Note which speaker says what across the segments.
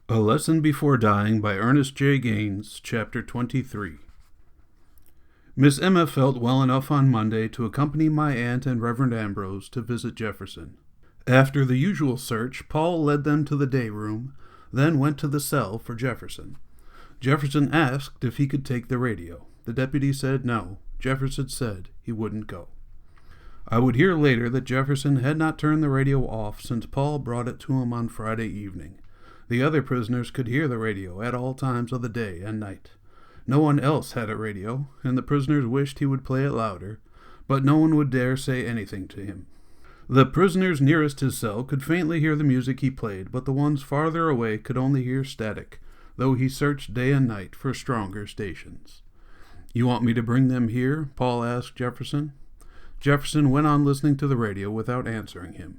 Speaker 1: A Lesson Before Dying by Ernest J. Gaines, Chapter 23. Miss Emma felt well enough on Monday to accompany my aunt and Reverend Ambrose to visit Jefferson. After the usual search, Paul led them to the day room, then went to the cell for Jefferson. Jefferson asked if he could take the radio. The deputy said no. Jefferson said he wouldn't go. I would hear later that Jefferson had not turned the radio off since Paul brought it to him on Friday evening. The other prisoners could hear the radio at all times of the day and night. No one else had a radio, and the prisoners wished he would play it louder, but no one would dare say anything to him. The prisoners nearest his cell could faintly hear the music he played, but the ones farther away could only hear static, though he searched day and night for stronger stations. "You want me to bring them here?" Paul asked Jefferson. Jefferson went on listening to the radio without answering him.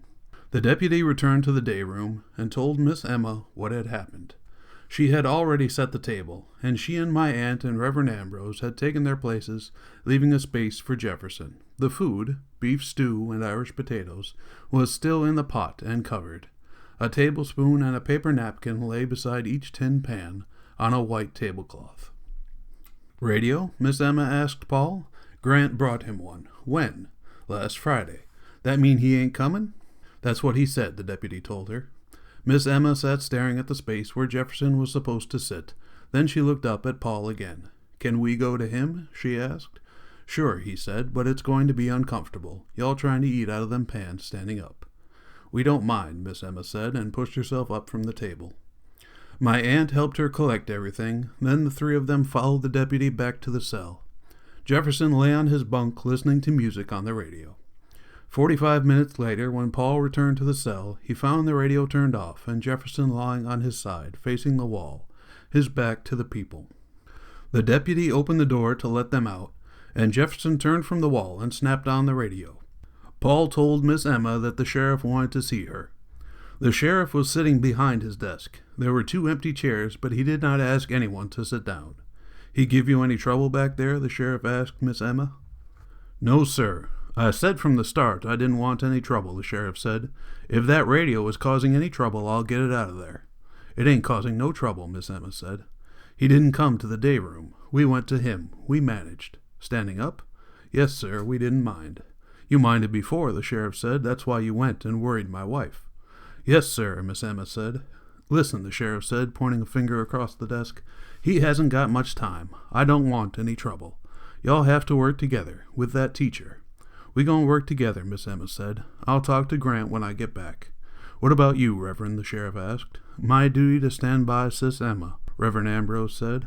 Speaker 1: The deputy returned to the day room and told Miss Emma what had happened. She had already set the table, and she and my aunt and Reverend Ambrose had taken their places, leaving a space for Jefferson. The food, beef stew and Irish potatoes, was still in the pot and covered. A tablespoon and a paper napkin lay beside each tin pan on a white tablecloth. "Radio?" Miss Emma asked Paul. "Grant brought him one." "When?" "Last Friday." "That mean he ain't comin'?" "That's what he said," the deputy told her. Miss Emma sat staring at the space where Jefferson was supposed to sit. Then she looked up at Paul again. "Can we go to him?" she asked. "Sure," he said, "but it's going to be uncomfortable. Y'all trying to eat out of them pans standing up." "We don't mind," Miss Emma said, and pushed herself up from the table. My aunt helped her collect everything. Then the three of them followed the deputy back to the cell. Jefferson lay on his bunk listening to music on the radio. 45 minutes later, when Paul returned to the cell, he found the radio turned off and Jefferson lying on his side, facing the wall, his back to the people. The deputy opened the door to let them out, and Jefferson turned from the wall and snapped on the radio. Paul told Miss Emma that the sheriff wanted to see her. The sheriff was sitting behind his desk. There were 2 empty chairs, but he did not ask anyone to sit down. "He give you any trouble back there?" the sheriff asked Miss Emma. "No, sir. I said from the start I didn't want any trouble," the sheriff said. "If that radio is causing any trouble, I'll get it out of there." "It ain't causing no trouble," Miss Emma said. "He didn't come to the day room. We went to him. We managed." "Standing up?" "Yes, sir. We didn't mind." "You minded before," the sheriff said. "That's why you went and worried my wife." "Yes, sir," Miss Emma said. "Listen," the sheriff said, pointing a finger across the desk. "He hasn't got much time. I don't want any trouble. Y'all have to work together with that teacher." "We gonna work together," Miss Emma said. "I'll talk to Grant when I get back." "What about you, Reverend?" the sheriff asked. "My duty to stand by Sis Emma," Reverend Ambrose said.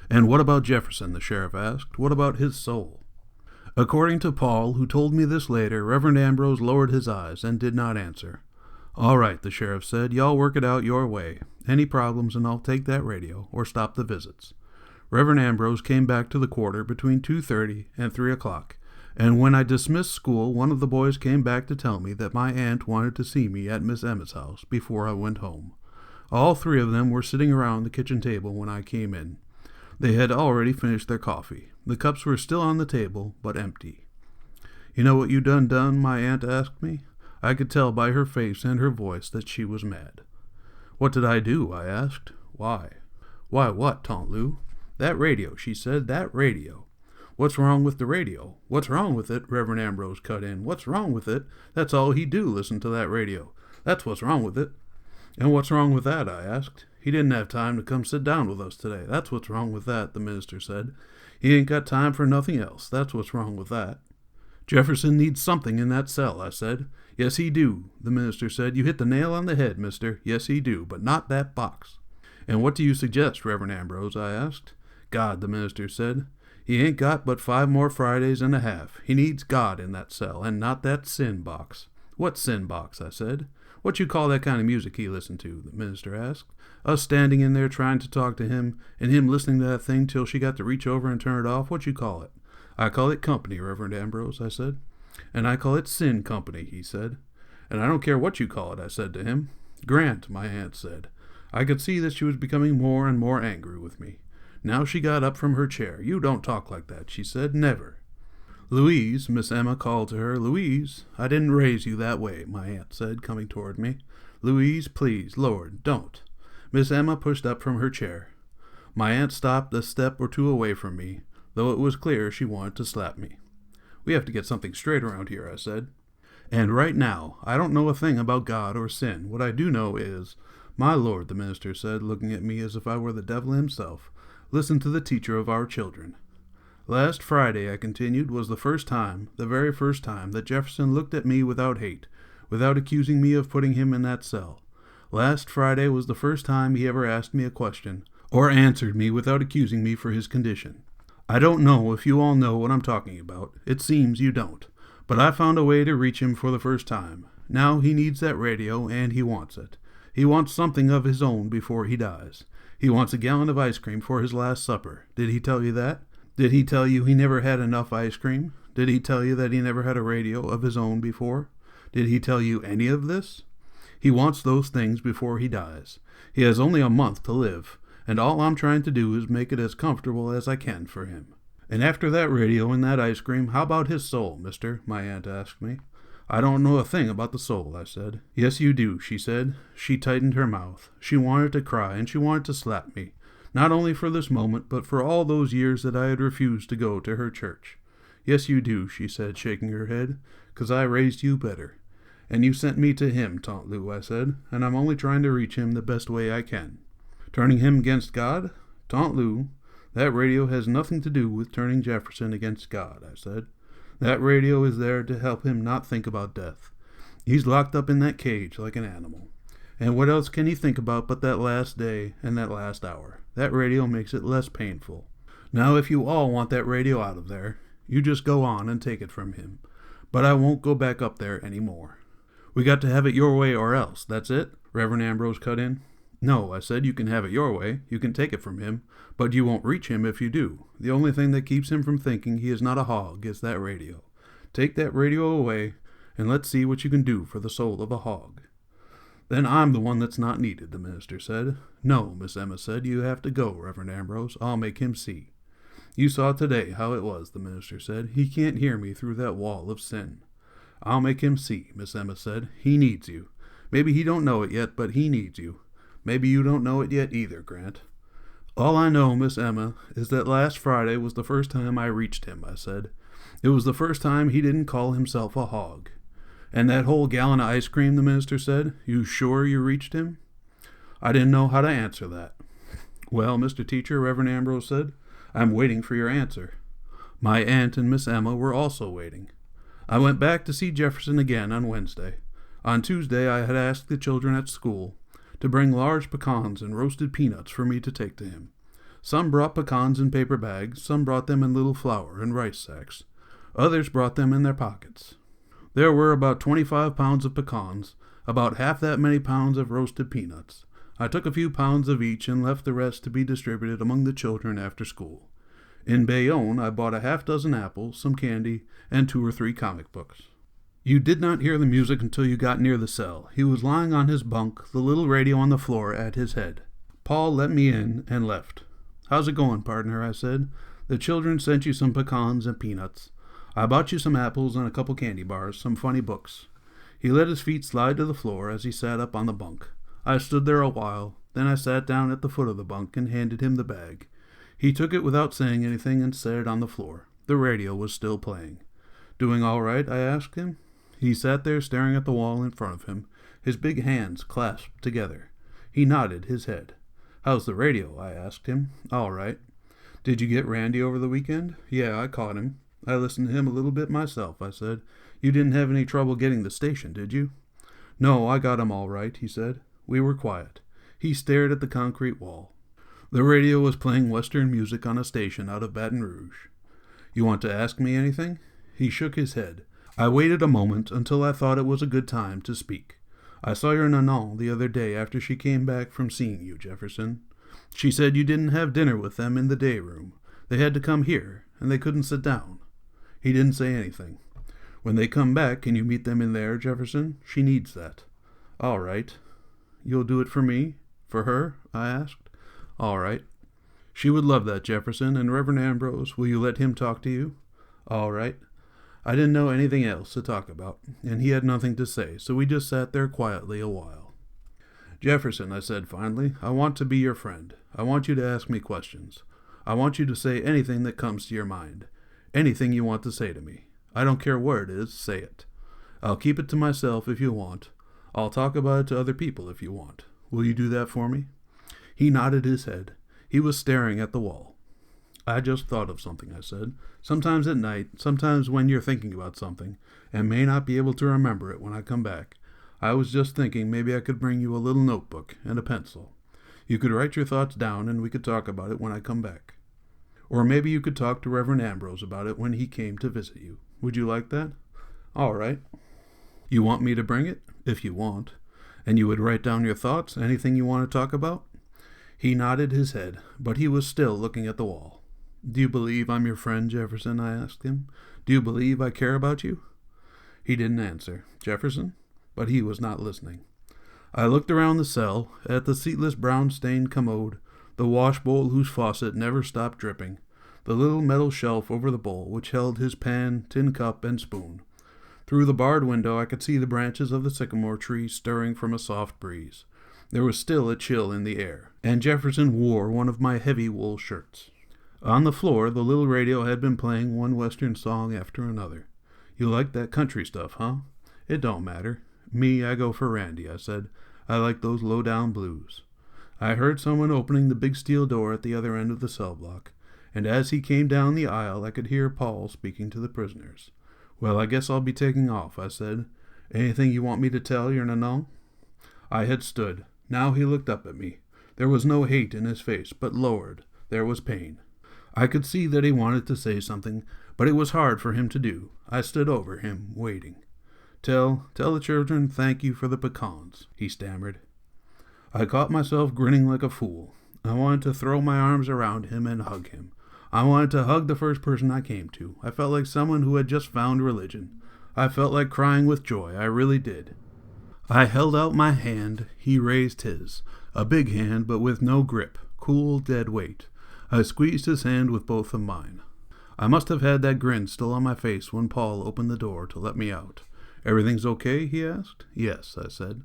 Speaker 1: "And what about Jefferson?" the sheriff asked. "What about his soul?" According to Paul, who told me this later, Reverend Ambrose lowered his eyes and did not answer. "All right," the sheriff said. "Y'all work it out your way. Any problems and I'll take that radio or stop the visits." Reverend Ambrose came back to the quarter between 2:30 and 3 o'clock. And when I dismissed school, one of the boys came back to tell me that my aunt wanted to see me at Miss Emma's house before I went home. All 3 of them were sitting around the kitchen table when I came in. They had already finished their coffee. The cups were still on the table, but empty. "You know what you done?" my aunt asked me. I could tell by her face and her voice that she was mad. "What did I do?" I asked. "Why?" "Why what, Tante Lou?" "That radio," she said. "That radio." "What's wrong with the radio?" "What's wrong with it?" Reverend Ambrose cut in. "What's wrong with it? That's all he do, listen to that radio. That's what's wrong with it." "And what's wrong with that?" I asked. "He didn't have time to come sit down with us today. That's what's wrong with that," the minister said. "He ain't got time for nothing else. That's what's wrong with that." "Jefferson needs something in that cell," I said. "Yes, he do," the minister said. "You hit the nail on the head, mister. Yes, he do, but not that box." "And what do you suggest, Reverend Ambrose?" I asked. "God," the minister said. "He ain't got but 5 more Fridays and a half. He needs God in that cell, and not that sin box." "What sin box?" I said. "What you call that kind of music he listened to?" the minister asked. "Us standing in there trying to talk to him, and him listening to that thing till she got to reach over and turn it off. What you call it?" "I call it company, Reverend Ambrose," I said. "And I call it sin company," he said. "And I don't care what you call it," I said to him. "Grant," my aunt said. I could see that she was becoming more and more angry with me. Now she got up from her chair. "You don't talk like that," she said. "Never." "Louise," Miss Emma called to her. "Louise, I didn't raise you that way," my aunt said, coming toward me. "Louise, please, Lord, don't." Miss Emma pushed up from her chair. My aunt stopped a step or two away from me, though it was clear she wanted to slap me. "We have to get something straight around here," I said. "And right now, I don't know a thing about God or sin. What I do know is—" "My Lord," the minister said, looking at me as if I were the devil himself, "listen to the teacher of our children." "Last Friday," I continued, "was the first time, the very first time, that Jefferson looked at me without hate, without accusing me of putting him in that cell. Last Friday was the first time he ever asked me a question, or answered me without accusing me for his condition. I don't know if you all know what I'm talking about. It seems you don't. But I found a way to reach him for the first time. Now he needs that radio, and he wants it. He wants something of his own before he dies. He wants a gallon of ice cream for his last supper. Did he tell you that? Did he tell you he never had enough ice cream? Did he tell you that he never had a radio of his own before? Did he tell you any of this? He wants those things before he dies. He has only a month to live, and all I'm trying to do is make it as comfortable as I can for him. And after that radio and that ice cream, how about his soul, mister?" my aunt asked me. "I don't know a thing about the soul," I said. "Yes, you do," she said. She tightened her mouth. She wanted to cry, and she wanted to slap me, not only for this moment, but for all those years that I had refused to go to her church. "Yes, you do," she said, shaking her head, "'cause I raised you better. And you sent me to him, Taunt Lou," I said, "and I'm only trying to reach him the best way I can." "Turning him against God? Taunt Lou, that radio has nothing to do with turning Jefferson against God," I said. "That radio is there to help him not think about death. He's locked up in that cage like an animal. And what else can he think about but that last day and that last hour? That radio makes it less painful. Now, if you all want that radio out of there, you just go on and take it from him. But I won't go back up there any more." "We got to have it your way or else, that's it?" Reverend Ambrose cut in. "No," I said, "you can have it your way. You can take it from him. But you won't reach him if you do. The only thing that keeps him from thinking he is not a hog is that radio. Take that radio away, and let's see what you can do for the soul of a hog." "Then I'm the one that's not needed," the minister said. "No," Miss Emma said, "you have to go, Reverend Ambrose. I'll make him see." "You saw today how it was," the minister said. "He can't hear me through that wall of sin." "I'll make him see," Miss Emma said. "He needs you. Maybe he don't know it yet, but he needs you. Maybe you don't know it yet either, Grant." "All I know, Miss Emma, is that last Friday was the first time I reached him," I said. "It was the first time he didn't call himself a hog." "And that whole gallon of ice cream," the minister said, "you sure you reached him?" I didn't know how to answer that. "Well, Mr. Teacher," Reverend Ambrose said, "I'm waiting for your answer." My aunt and Miss Emma were also waiting. I went back to see Jefferson again on Wednesday. On Tuesday I had asked the children at school to bring large pecans and roasted peanuts for me to take to him. Some brought pecans in paper bags, some brought them in little flour and rice sacks. Others brought them in their pockets. There were about 25 pounds of pecans, about half that many pounds of roasted peanuts. I took a few pounds of each and left the rest to be distributed among the children after school. In Bayonne I bought a half-dozen apples, some candy, and 2 or 3 comic books. You did not hear the music until you got near the cell. He was lying on his bunk, the little radio on the floor at his head. Paul let me in and left. "How's it going, partner?" I said. "The children sent you some pecans and peanuts. I bought you some apples and a couple candy bars, some funny books." He let his feet slide to the floor as he sat up on the bunk. I stood there a while. Then I sat down at the foot of the bunk and handed him the bag. He took it without saying anything and set it on the floor. The radio was still playing. "Doing all right?" I asked him. He sat there staring at the wall in front of him, his big hands clasped together. He nodded his head. "How's the radio?" I asked him. "All right." "Did you get Randy over the weekend?" "Yeah, I caught him. I listened to him a little bit myself," I said. "You didn't have any trouble getting the station, did you?" "No, I got him all right," he said. We were quiet. He stared at the concrete wall. The radio was playing Western music on a station out of Baton Rouge. "You want to ask me anything?" He shook his head. I waited a moment until I thought it was a good time to speak. "I saw your Nanon the other day after she came back from seeing you, Jefferson. She said you didn't have dinner with them in the day room. They had to come here, and they couldn't sit down." He didn't say anything. "When they come back, can you meet them in there, Jefferson? She needs that." "All right." "You'll do it for me? For her?" I asked. "All right." "She would love that, Jefferson. And Reverend Ambrose, will you let him talk to you?" "All right." I didn't know anything else to talk about, and he had nothing to say, so we just sat there quietly a while. "Jefferson," I said finally, "I want to be your friend. I want you to ask me questions. I want you to say anything that comes to your mind. Anything you want to say to me. I don't care what it is, say it. I'll keep it to myself if you want. I'll talk about it to other people if you want. Will you do that for me?" He nodded his head. He was staring at the wall. "I just thought of something," I said. "Sometimes at night, sometimes when you're thinking about something, and may not be able to remember it when I come back, I was just thinking maybe I could bring you a little notebook and a pencil. You could write your thoughts down and we could talk about it when I come back. Or maybe you could talk to Reverend Ambrose about it when he came to visit you. Would you like that?" "All right." "You want me to bring it?" "If you want. And you would write down your thoughts, anything you want to talk about?" He nodded his head, but he was still looking at the wall. "Do you believe I'm your friend, Jefferson?" I asked him. "Do you believe I care about you?" He didn't answer. "Jefferson?" But he was not listening. I looked around the cell, at the seatless brown-stained commode, the washbowl whose faucet never stopped dripping, the little metal shelf over the bowl which held his pan, tin cup, and spoon. Through the barred window I could see the branches of the sycamore tree stirring from a soft breeze. There was still a chill in the air, and Jefferson wore one of my heavy wool shirts. On the floor, the little radio had been playing one Western song after another. "You like that country stuff, huh?" "It don't matter. Me, I go for Randy," I said. "I like those low-down blues." I heard someone opening the big steel door at the other end of the cell block, and as he came down the aisle I could hear Paul speaking to the prisoners. "Well, I guess I'll be taking off," I said. "Anything you want me to tell your Nanon?" I had stood. Now he looked up at me. There was no hate in his face, but lowered. There was pain. I could see that he wanted to say something, but it was hard for him to do. I stood over him, waiting. Tell the children thank you for the pecans," he stammered. I caught myself grinning like a fool. I wanted to throw my arms around him and hug him. I wanted to hug the first person I came to. I felt like someone who had just found religion. I felt like crying with joy. I really did. I held out my hand. He raised his. A big hand, but with no grip. Cool, dead weight. I squeezed his hand with both of mine. I must have had that grin still on my face when Paul opened the door to let me out. "Everything's okay?" he asked. "Yes," I said.